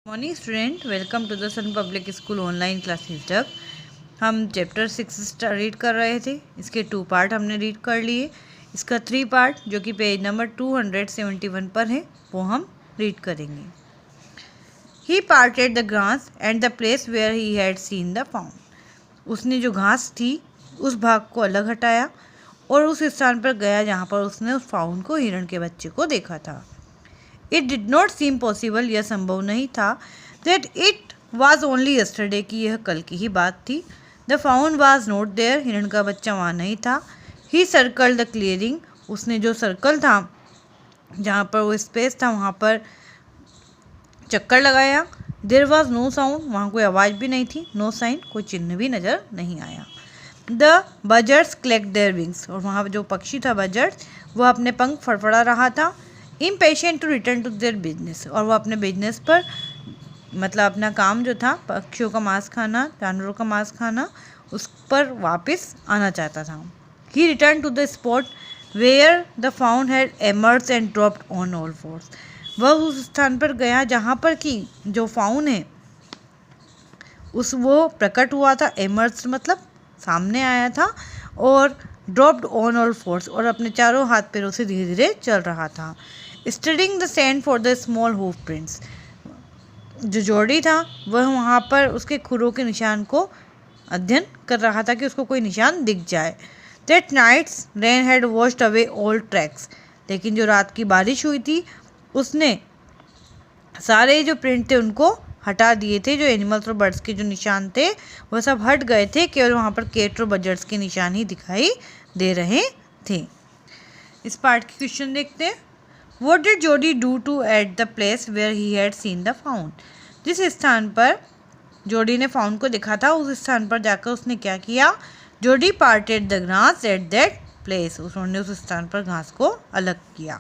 Morning student, welcome to the Sun public school online classes तक। हम chapter 6 read कर रहे थे। इसके 2 पार्ट हमने रीड कर लिए। इसका 3 पार्ट जो कि पेज नंबर 271 पर है वो हम रीड करेंगे। He parted the grass and the place where he had seen the fawn. उसने जो घास थी उस भाग को अलग हटाया और उस स्थान पर गया जहाँ पर उसने उस फाउंड को, हिरण के बच्चे को देखा था। It did not seem possible, यह संभव नहीं था। That it was only yesterday, की यह कल की ही बात थी। The found was not there, हिरण का बच्चा वहाँ नहीं था। ही सर्कल द क्लियरिंग, उसने जो सर्कल था जहाँ पर वो स्पेस था वहाँ पर चक्कर लगाया। देयर वॉज नो साउंड, वहाँ कोई आवाज़ भी नहीं थी। नो साइन, कोई चिन्ह भी नज़र नहीं आया। द बजर्स क्लैक्ड देयर विंग्स, और वहाँ जो पक्षी था बजर्स, वह अपने पंख फड़फड़ा रहा था। Impatient to return to their business, और वो अपने बिजनेस पर, मतलब अपना काम जो था पक्षियों का मांस खाना, जानवरों का मांस खाना, उस पर वापस आना चाहता था। He return to the spot where the fawn had emerged and dropped on all fours, वह उस स्थान पर गया जहाँ पर कि जो फाउंड है वो प्रकट हुआ था। एमर्ज्ड मतलब सामने आया था, और ड्रॉप्ड ऑन ऑल फोर्स, और अपने चारों हाथ पैरों से धीरे धीरे चल रहा था। Studying the sand for the small hoof prints, जो जोड़ी था वह वहाँ पर उसके खुरों के निशान को अध्ययन कर रहा था कि उसको कोई निशान दिख जाए। That night's rain had washed away all tracks, लेकिन जो रात की बारिश हुई थी उसने सारे जो प्रिंट थे उनको हटा दिए थे। जो एनिमल्स और बर्ड्स के जो निशान थे वह सब हट गए थे, केवल वहाँ पर केट और बजर्स के निशान ही दिखाई दे रहे थे। इस पार्ट के क्वेश्चन देखते हैं। What did Jody do to at the place where he had seen the found? जिस स्थान पर जोडी ने फाउंड को देखा था उस स्थान पर जाकर उसने क्या किया? जोडी parted the grass at that place, उन्होंने उस स्थान पर घास को अलग किया।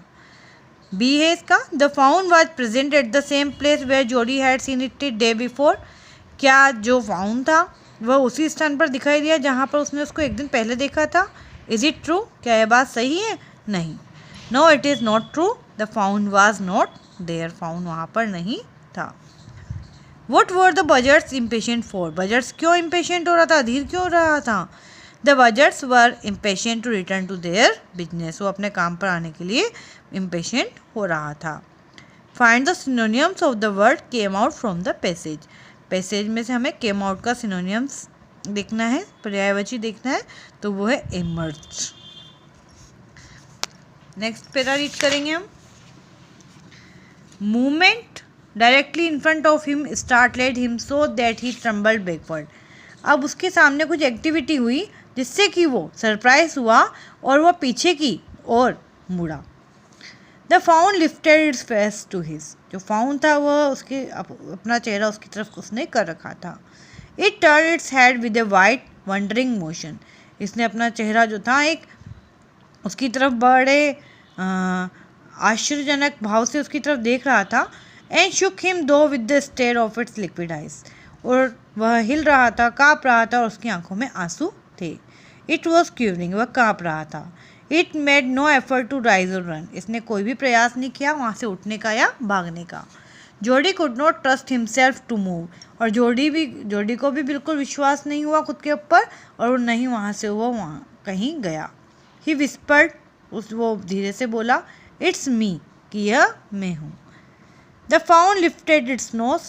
बी है इसका, the found was present at the same place where Jody had seen it day before, क्या जो फाउंड था वह उसी स्थान पर दिखाई दिया जहाँ पर उसने उसको एक दिन पहले देखा था? इज इट ट्रू, क्या यह बात सही है? नहीं। No it is not true, the found was not there, found वहाँ पर नहीं था। What were the buzzards impatient for, buzzards क्यों इम्पेशेंट हो रहा था, अधीर क्यों हो रहा था? The buzzards were impatient to return to their business, वो अपने काम पर आने के लिए इम्पेशेंट हो रहा था। Find the synonyms of the word came out from the passage, passage में से हमें केम आउट का सिनोनियम्स देखना है, पर्यायवाची देखना है, तो वो है इमर्ज्ड। नेक्स्ट पैरा रीड करेंगे हम। Movement directly in front of him startled him so that he tumbled backward, अब उसके सामने कुछ एक्टिविटी हुई जिससे कि वो सरप्राइज हुआ और वह पीछे की ओर मुड़ा। The found lifted its face to his, जो फाउंड था वह उसके अपना चेहरा उसकी तरफ उसने कर रखा था। It turn its head with A white wondering motion, इसने अपना चेहरा जो था एक उसकी तरफ बड़े आश्चर्यजनक भाव से उसकी तरफ देख रहा था। And shook him though with the stare of its liquid eyes, और वह हिल रहा था, काँप रहा था, और उसकी आंखों में आंसू थे। इट वॉज क्यूरिंग, वह काँप रहा था। It made no effort to rise और रन, इसने कोई भी प्रयास नहीं किया वहाँ से उठने का या भागने का। Jody could not trust himself to move, और जोडी को भी बिल्कुल विश्वास नहीं हुआ खुद के ऊपर, और नहीं वहाँ से वो वहाँ कहीं गया। ही विस्पर्ड, वो धीरे से बोला, इट्स मी, कि यह मैं हूँ। The found lifted its nose,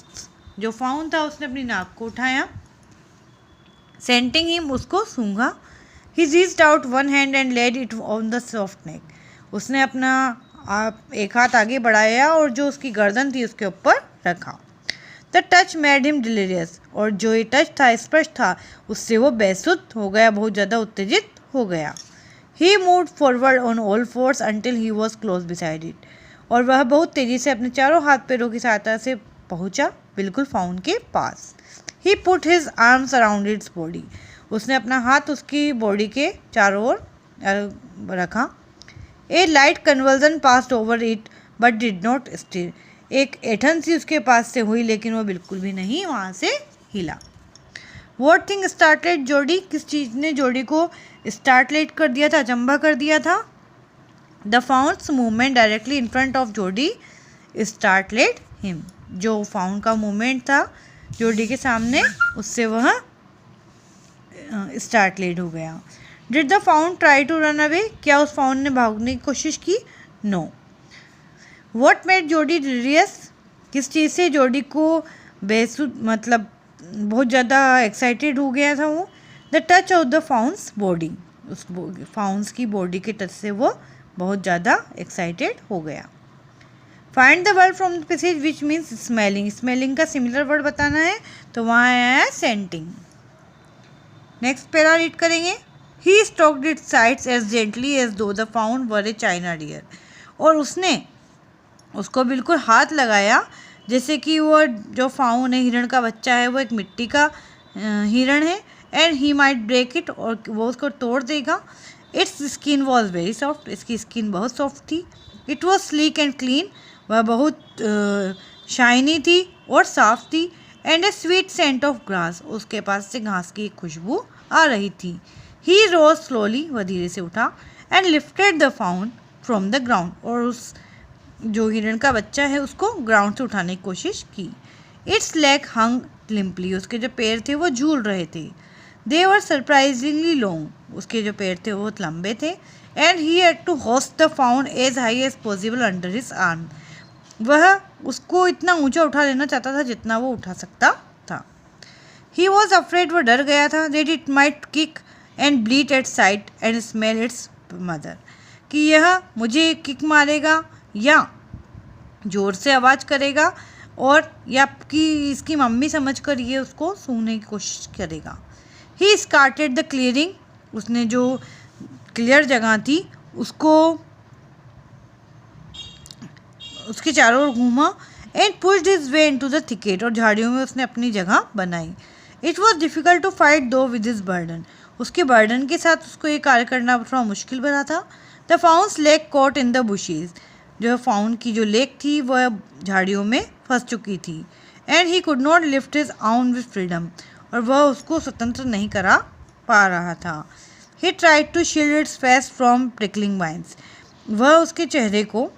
जो फाउंड था उसने अपनी नाक को उठाया। सेंटिंग हिम, उसको सूंघा। He reached out one hand and laid it on the soft neck, उसने अपना एक हाथ आगे बढ़ाया और जो उसकी गर्दन थी उसके ऊपर रखा। The touch made him delirious, और जो ये टच था, स्पर्श था, उससे वो बेसुध हो गया, बहुत ज़्यादा उत्तेजित हो गया। He moved forward on all fours until he was close beside it, और वह बहुत तेज़ी से अपने चारों हाथ पैरों की सहायता से पहुंचा बिल्कुल फाउंड के पास। He put his arms around its body, उसने अपना हाथ उसकी बॉडी के चारों ओर रखा। A light convulsion passed over it but did not stir, एक ऐठन सी उसके पास से हुई लेकिन वो बिल्कुल भी नहीं वहाँ से हिला। वॉट थिंग स्टार्टलेड जोडी, किस चीज़ ने जोडी को स्टार्टलेट कर दिया था, अचंभा कर दिया था? The found's movement directly in front of Jody startled him, जो फाउंड का मूवमेंट था जोडी के सामने, उससे वह स्टार्टलेड हो गया। Did the found try to run away? क्या उस फाउंड ने भागने की कोशिश की? No. What made Jody delirious? किस चीज़ से जोडी को बेसुध मतलब बहुत ज़्यादा एक्साइटेड हो गया था वो? The touch of the founts body, उस फाउंड्स की बॉडी के टच से वो बहुत ज़्यादा एक्साइटेड हो गया। Find the word from the passage which means smelling. Smelling का सिमिलर वर्ड बताना है, तो वहाँ आया है सेंटिंग। नेक्स्ट पैरा रीड करेंगे। He stroked its sides as gently as though the fawn were a china deer. और उसने उसको बिल्कुल हाथ लगाया जैसे कि वो जो फाउंड है, हिरण का बच्चा है, वो एक मिट्टी का हिरण है। And he might break it, और वो उसको तोड़ देगा। Its skin was very soft, इसकी स्किन बहुत सॉफ्ट थी। It was sleek and clean, वह बहुत शाइनी थी और साफ थी। And a sweet scent of grass, उसके पास से घास की खुशबू आ रही थी। ही रोज स्लोली, वह धीरे से उठा। And lifted the found from the ground, और उस जो हिरण का बच्चा है उसको ग्राउंड से उठाने की कोशिश की। इट्स लेग हंग लिम्पली, उसके जो पैर थे वो झूल रहे थे। दे वर सरप्राइजिंगली लॉन्ग, उसके जो पैर थे वो बहुत लंबे थे। And he had to hoist the found as high as possible under his arm, वह उसको इतना ऊंचा उठा लेना चाहता था जितना वो उठा सकता था। ही वॉज अफ्रेड, वो डर गया था। That it might kick and bleat at sight and smell its mother, कि यह मुझे किक मारेगा या ज़ोर से आवाज़ करेगा, और या कि इसकी मम्मी समझकर ये उसको सूंघने की कोशिश करेगा। ही स्टार्टेड द क्लियरिंग, उसने जो क्लियर जगह थी उसको उसके चारों ओर घूमा। And pushed his way into the thicket, और झाड़ियों में उसने अपनी जगह बनाई। It was difficult to fight through with his burden, उसके बर्डन के साथ उसको ये कार्य करना थोड़ा मुश्किल बना था। The founts leg caught in the bushes, जो फाउंड की जो लेग थी वह झाड़ियों में फंस चुकी थी। And he could not lift his arm with freedom, और वह उसको स्वतंत्र नहीं करा पा रहा था। He tried to shield its face from prickling vines, वह उसके चेहरे को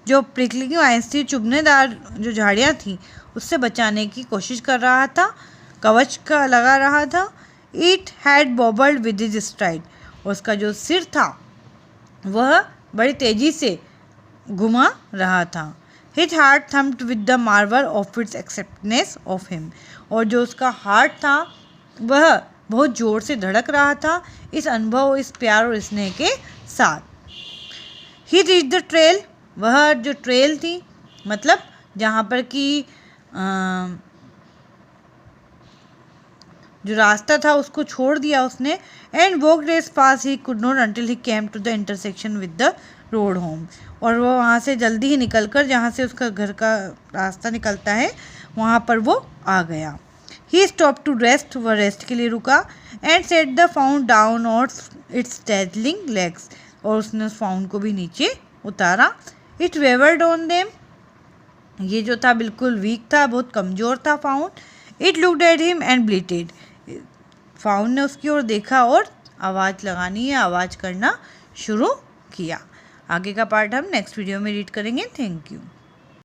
जो प्रिकलिंग वाइन्स थी, चुभनेदार जो झाड़ियाँ थी, उससे बचाने की कोशिश कर रहा था, कवच का लगा रहा था। It had bobbled with his stride, और उसका जो सिर था वह बड़ी तेज़ी से घुमा रहा था। His heart thumped with the marvel of its acceptance of him, और जो उसका हार्ट था वह बहुत ज़ोर से धड़क रहा था इस अनुभव, इस प्यार और स्नेह के साथ। ही रीच द ट्रेल, वह जो ट्रेल थी मतलब जहाँ पर कि जो रास्ता था उसको छोड़ दिया उसने। And walk race pass he could not until he came to the intersection with the road home, और वो वहाँ से जल्दी ही निकलकर जहाँ से उसका घर का रास्ता निकलता है वहाँ पर वो आ गया। ही स्टॉप टू रेस्ट, वह रेस्ट के लिए रुका। And set the found down और इट्स डेडलिंग लेग्स, और उसने उस फाउंड को भी नीचे उतारा। इट वेवर्ड ऑन देम, ये जो था बिल्कुल वीक था, बहुत कमज़ोर था fawn. It looked at him and bleated, fawn ने उसकी ओर देखा और आवाज़ लगानी है, आवाज़ करना शुरू किया। आगे का पार्ट हम नेक्स्ट वीडियो में रीड करेंगे। Thank you.